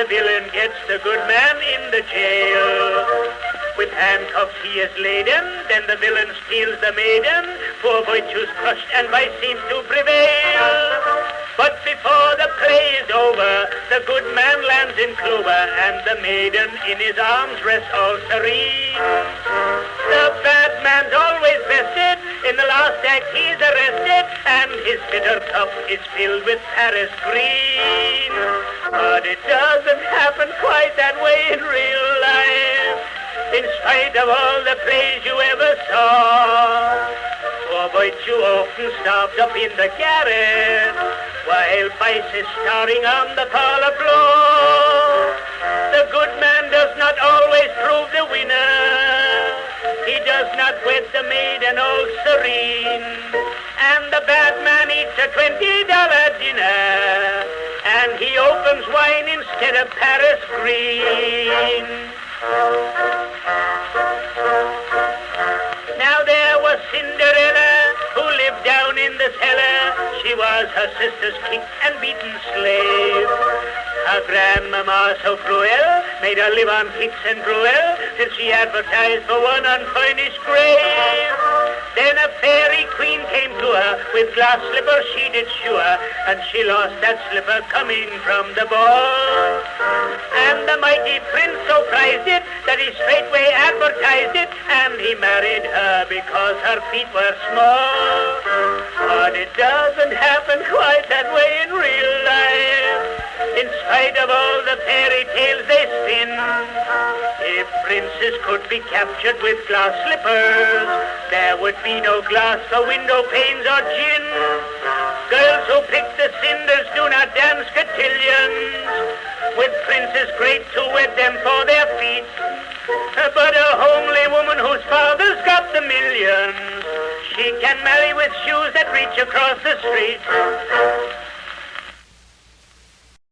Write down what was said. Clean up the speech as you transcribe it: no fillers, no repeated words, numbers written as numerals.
the villain gets the good man in the jail. With handcuffs he is laden, then the villain steals the maiden. Poor virtue's crushed and vice seems to prevail. But before the play is over, the good man lands in clover, and the maiden in his arms rests all serene. The bad man's always bested, in the last act he's arrested, and his bitter cup is filled with Paris green. But it doesn't happen quite that way in real life, in spite of all the plays you ever saw. Poor virtue often starved up in the garret, while vice is starring on the parlor floor. The good man does not always prove the winner. He does not wed the maiden all serene. And the bad man eats a $20 dinner, and he opens wine instead of Paris green. Now there was Cinderella, who lived down in the cellar. She was her sister's kicked and beaten slave. Her grandmama, so cruel, made her live on kicks and gruel, till she advertised for one unfurnished grave. Then a fairy queen came to her, with glass slippers she did shew her, and she lost that slipper coming from the ball. And the mighty prince so prized it, that he straightway advertised it, and he married her because her feet were small. But it doesn't happen quite that way in real life, in spite of all the fairy tales they spin. If princes could be captured with glass slippers, there would be no glass for window panes or gin. Girls who pick the cinders do not dance cotillions, with princes great to wed them for their feet. But a homely woman whose father's got the millions, she can marry with shoes that reach across the street.